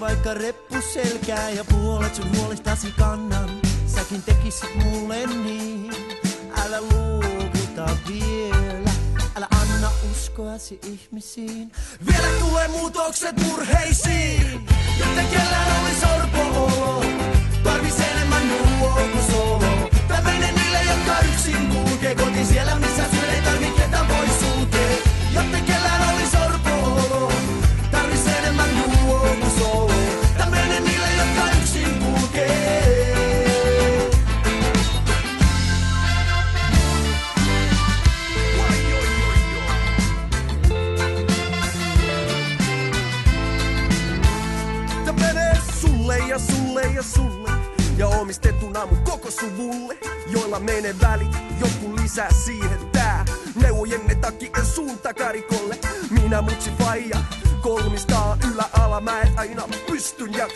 vaikka reppuselkää ja puolet sun huolestasi kannan. Säkin tekisit mulle niin. Älä luovuta vielä. Älä anna uskoasi ihmisiin. Vielä tulee muutokset murheisiin. Jotta kellään olis orpo-olo. Tarvis enemmän nuo kuin solo. Tää menee niille, jotka yksin kulkee. Kotiin siellä missä syön ei tarvi ketään voi sulkee. Jotta kellään olis orpo-olo. Tarvis enemmän nuo kuin solo. Tää menee niille, jotka yksin kulkee. Tää menee sulle ja sulle ja sulle. Ja omistettuna mun koko suvulle. Joilla menee välit, joku lisää siihen tää. Neuvojenne takia suunta karikolle. Minä mutsi faija, kolmistaan ylä-ala. Mä en aina pystyn jaksamaan.